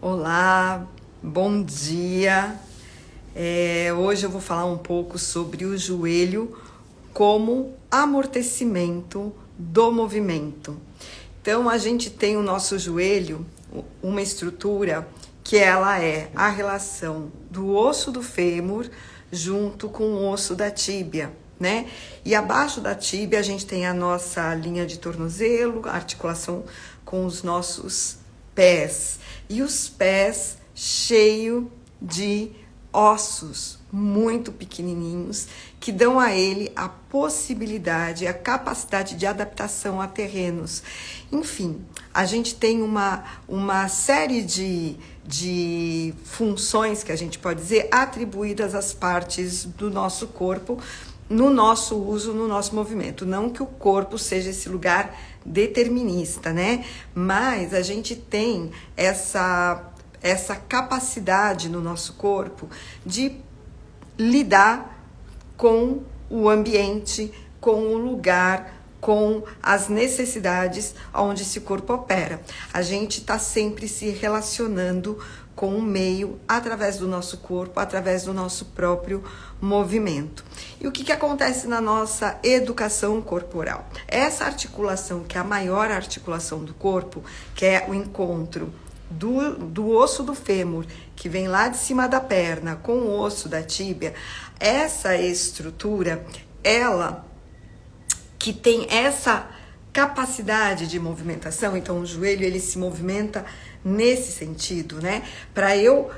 Olá, bom dia. Hoje eu vou falar um pouco sobre o joelho como amortecimento do movimento. Então, a gente tem o nosso joelho, uma estrutura que ela é a relação do osso do fêmur junto com o osso da tíbia, né? E abaixo da tíbia a gente tem a nossa linha de tornozelo, a articulação com os nossos pés. E os pés cheio de ossos muito pequenininhos que dão a ele a possibilidade, a capacidade de adaptação a terrenos. Enfim, a gente tem uma série de funções que a gente pode dizer atribuídas às partes do nosso corpo no nosso uso, no nosso movimento. Não que o corpo seja esse lugar determinista, né? Mas a gente tem essa capacidade no nosso corpo de lidar com o ambiente, com o lugar, com as necessidades onde esse corpo opera. A gente está sempre se relacionando com o meio através do nosso corpo, através do nosso próprio movimento. E o que acontece na nossa educação corporal? Essa articulação, que é a maior articulação do corpo, que é o encontro do osso do fêmur, que vem lá de cima da perna, com o osso da tíbia, essa estrutura, ela que tem essa capacidade de movimentação, então o joelho ele se movimenta nesse sentido, né? Para eu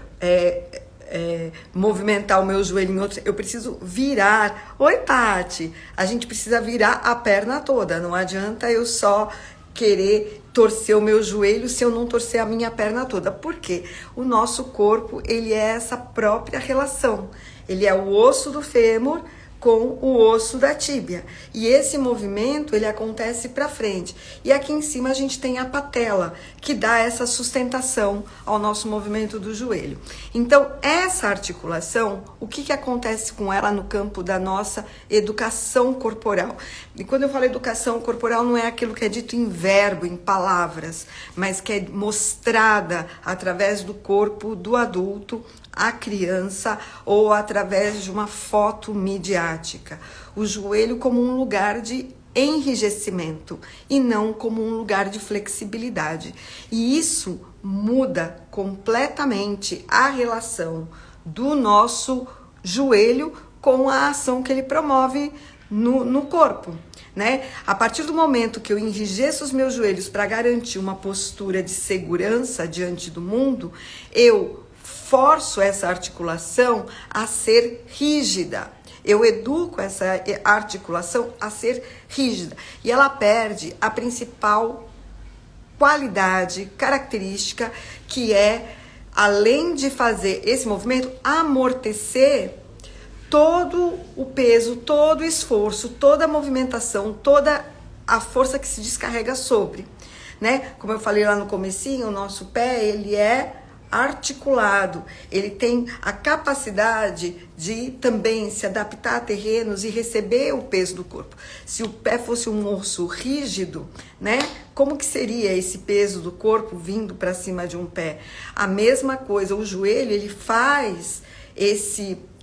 movimentar o meu joelho em outro, eu preciso virar. Oi, Tati! A gente precisa virar a perna toda, não adianta eu só querer torcer o meu joelho se eu não torcer a minha perna toda. Por quê? O nosso corpo, ele é essa própria relação. Ele é o osso do fêmur com o osso da tíbia. E esse movimento, ele acontece para frente. E aqui em cima a gente tem a patela, que dá essa sustentação ao nosso movimento do joelho. Então, essa articulação, o que acontece com ela no campo da nossa educação corporal? E quando eu falo educação corporal, não é aquilo que é dito em verbo, em palavras, mas que é mostrada através do corpo do adulto, a criança, ou através de uma foto midiática. O joelho como um lugar de enrijecimento e não como um lugar de flexibilidade. E isso muda completamente a relação do nosso joelho com a ação que ele promove no corpo, né? A partir do momento que eu enrijeço os meus joelhos para garantir uma postura de segurança diante do mundo, eu forço essa articulação a ser rígida. Eu educo essa articulação a ser rígida. E ela perde a principal qualidade, característica, que é, além de fazer esse movimento, amortecer todo o peso, todo o esforço, toda a movimentação, toda a força que se descarrega sobre, né? Como eu falei lá no comecinho, o nosso pé, ele é articulado, ele tem a capacidade de também se adaptar a terrenos e receber o peso do corpo. Se o pé fosse um osso rígido, né? Como que seria esse peso do corpo vindo para cima de um pé? A mesma coisa, o joelho, ele faz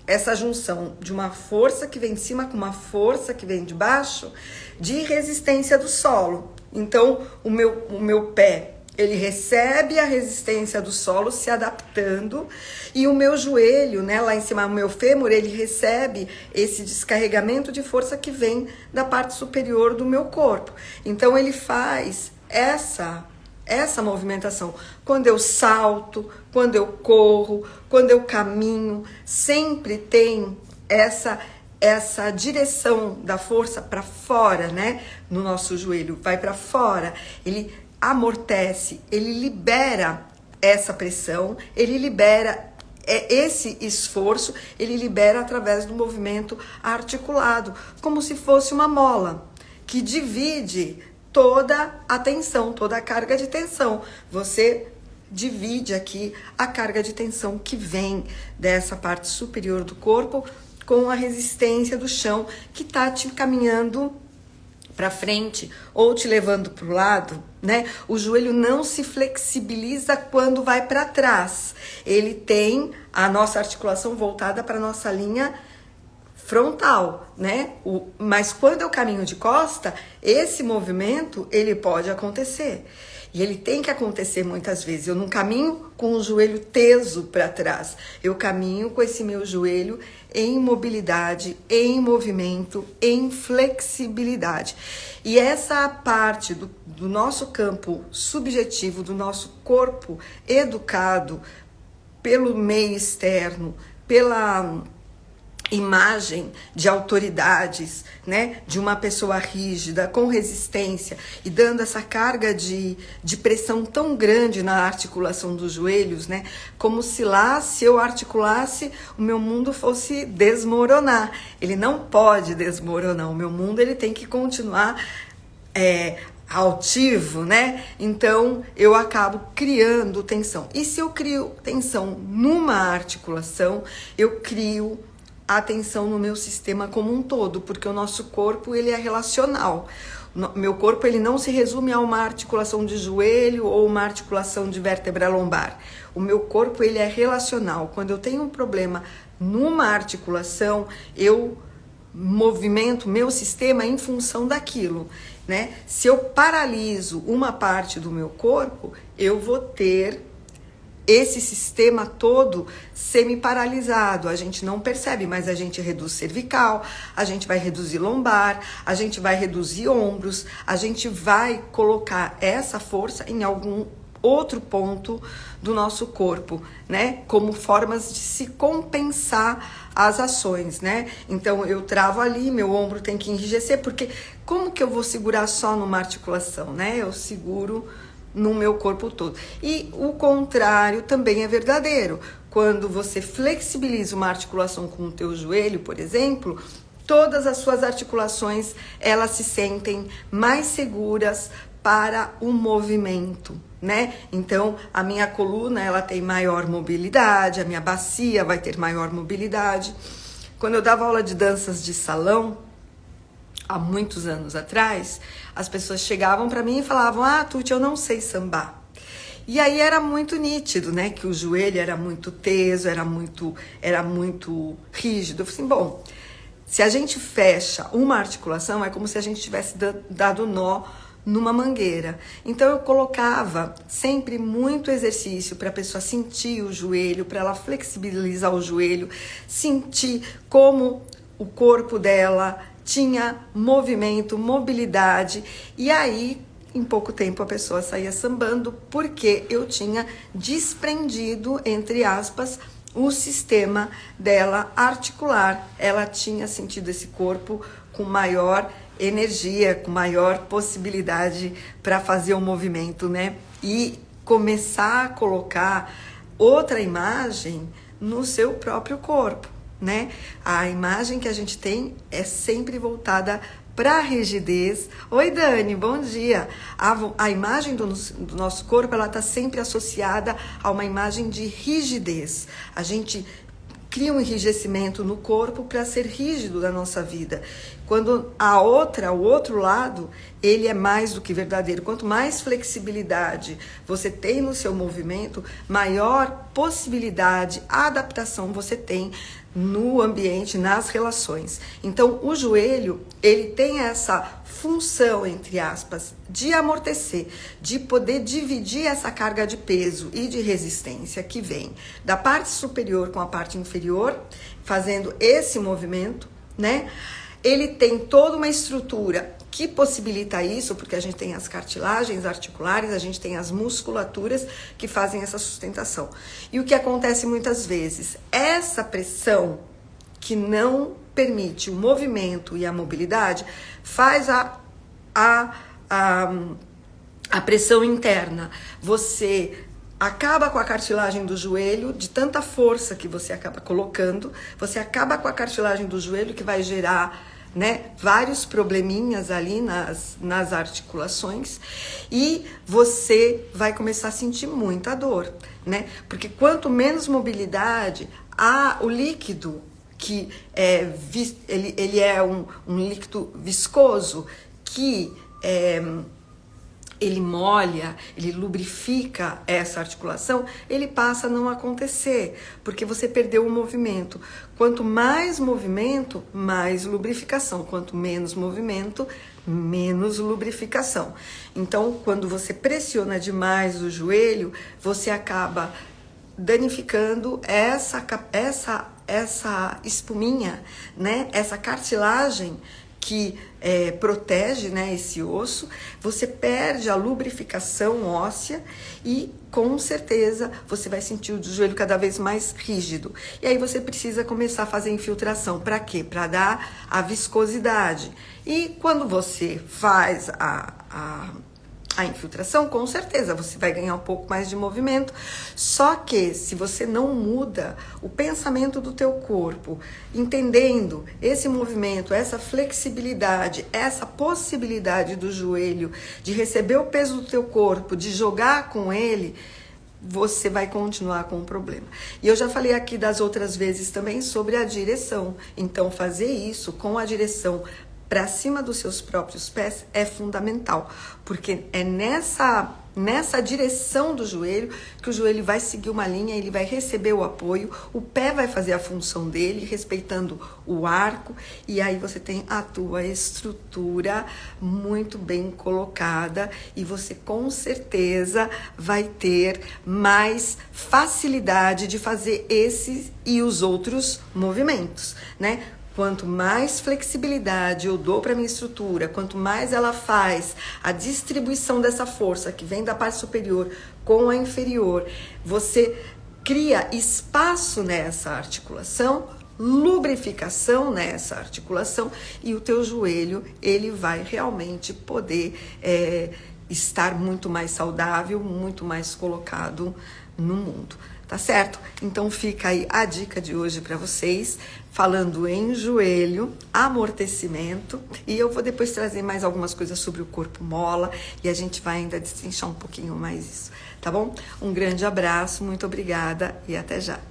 essa junção de uma força que vem de cima com uma força que vem de baixo, de resistência do solo. Então, o meu pé, ele recebe a resistência do solo se adaptando, e o meu joelho, né, lá em cima, o meu fêmur, ele recebe esse descarregamento de força que vem da parte superior do meu corpo. Então ele faz essa movimentação. Quando eu salto, quando eu corro, quando eu caminho, sempre tem essa direção da força para fora, né? No nosso joelho, vai para fora. Ele amortece, ele libera essa pressão, ele libera esse esforço, ele libera através do movimento articulado, como se fosse uma mola que divide toda a tensão, toda a carga de tensão. Você divide aqui a carga de tensão que vem dessa parte superior do corpo com a resistência do chão que está te caminhando para frente ou te levando para o lado, né? O joelho não se flexibiliza quando vai para trás. Ele tem a nossa articulação voltada para a nossa linha frontal, né? Mas quando eu caminho de costa, esse movimento ele pode acontecer. E ele tem que acontecer muitas vezes. Eu não caminho com o joelho teso para trás. Eu caminho com esse meu joelho em mobilidade, em movimento, em flexibilidade. E essa parte do nosso campo subjetivo, do nosso corpo educado pelo meio externo, pela imagem de autoridades, né, de uma pessoa rígida, com resistência e dando essa carga de pressão tão grande na articulação dos joelhos, né, como se lá, se eu articulasse, o meu mundo fosse desmoronar. Ele não pode desmoronar, o meu mundo ele tem que continuar altivo, né? Então eu acabo criando tensão. E se eu crio tensão numa articulação, eu crio a tensão no meu sistema como um todo, porque o nosso corpo ele é relacional. Meu corpo ele não se resume a uma articulação de joelho ou uma articulação de vértebra lombar. O meu corpo ele é relacional. Quando eu tenho um problema numa articulação, eu movimento meu sistema em função daquilo, né? Se eu paraliso uma parte do meu corpo, eu vou ter esse sistema todo semi-paralisado. A gente não percebe, mas a gente reduz cervical, a gente vai reduzir lombar, a gente vai reduzir ombros, a gente vai colocar essa força em algum outro ponto do nosso corpo, né? Como formas de se compensar as ações, né? Então eu travo ali, meu ombro tem que enrijecer, porque como que eu vou segurar só numa articulação, né? Eu seguro no meu corpo todo. E o contrário também é verdadeiro. Quando você flexibiliza uma articulação com o teu joelho, por exemplo, todas as suas articulações, elas se sentem mais seguras para o movimento, né? Então, a minha coluna, ela tem maior mobilidade, a minha bacia vai ter maior mobilidade. Quando eu dava aula de danças de salão, há muitos anos atrás, as pessoas chegavam para mim e falavam: "Ah, Tuti, eu não sei sambar". E aí era muito nítido, né, que o joelho era muito teso, era muito rígido. Eu falei assim, bom, se a gente fecha uma articulação, é como se a gente tivesse dado nó numa mangueira. Então eu colocava sempre muito exercício para a pessoa sentir o joelho, para ela flexibilizar o joelho, sentir como o corpo dela tinha movimento, mobilidade, e aí em pouco tempo a pessoa saía sambando, porque eu tinha desprendido, entre aspas, o sistema dela articular. Ela tinha sentido esse corpo com maior energia, com maior possibilidade para fazer o movimento, né? E começar a colocar outra imagem no seu próprio corpo, né? A imagem que a gente tem é sempre voltada para a rigidez. Oi, Dani, bom dia. A imagem do nosso corpo, ela está sempre associada a uma imagem de rigidez. A gente cria um enrijecimento no corpo para ser rígido da nossa vida. Quando o outro lado, ele é mais do que verdadeiro. Quanto mais flexibilidade você tem no seu movimento, maior possibilidade, adaptação você tem no ambiente, nas relações. Então, o joelho, ele tem essa função, entre aspas, de amortecer, de poder dividir essa carga de peso e de resistência que vem da parte superior com a parte inferior, fazendo esse movimento, né? Ele tem toda uma estrutura que possibilita isso, porque a gente tem as cartilagens articulares, a gente tem as musculaturas que fazem essa sustentação. E o que acontece muitas vezes, essa pressão que não permite o movimento e a mobilidade, faz a pressão interna. Você acaba com a cartilagem do joelho, de tanta força que você acaba colocando, você acaba com a cartilagem do joelho, que vai gerar, né, vários probleminhas ali nas articulações, e você vai começar a sentir muita dor, né? Porque quanto menos mobilidade, o líquido, que ele é um líquido viscoso, que ele molha, ele lubrifica essa articulação, ele passa a não acontecer, porque você perdeu o movimento. Quanto mais movimento, mais lubrificação. Quanto menos movimento, menos lubrificação. Então, quando você pressiona demais o joelho, você acaba danificando essa espuminha, né? Essa cartilagem que protege, né, esse osso. Você perde a lubrificação óssea e com certeza você vai sentir o joelho cada vez mais rígido. E aí você precisa começar a fazer infiltração. Para quê? Para dar a viscosidade. E quando você faz a infiltração, com certeza você vai ganhar um pouco mais de movimento, só que se você não muda o pensamento do teu corpo, entendendo esse movimento, essa flexibilidade, essa possibilidade do joelho de receber o peso do teu corpo, de jogar com ele, você vai continuar com o problema. E eu já falei aqui das outras vezes também sobre a direção. Então fazer isso com a direção para cima dos seus próprios pés é fundamental, porque é nessa direção do joelho que o joelho vai seguir uma linha, ele vai receber o apoio, o pé vai fazer a função dele, respeitando o arco, e aí você tem a tua estrutura muito bem colocada e você com certeza vai ter mais facilidade de fazer esses e os outros movimentos, né? Quanto mais flexibilidade eu dou para minha estrutura, quanto mais ela faz a distribuição dessa força que vem da parte superior com a inferior, você cria espaço nessa articulação, lubrificação nessa articulação e o teu joelho ele vai realmente poder estar muito mais saudável, muito mais colocado no mundo. Tá certo? Então fica aí a dica de hoje para vocês, falando em joelho, amortecimento, e eu vou depois trazer mais algumas coisas sobre o corpo mola e a gente vai ainda destrinchar um pouquinho mais isso, tá bom? Um grande abraço, muito obrigada e até já!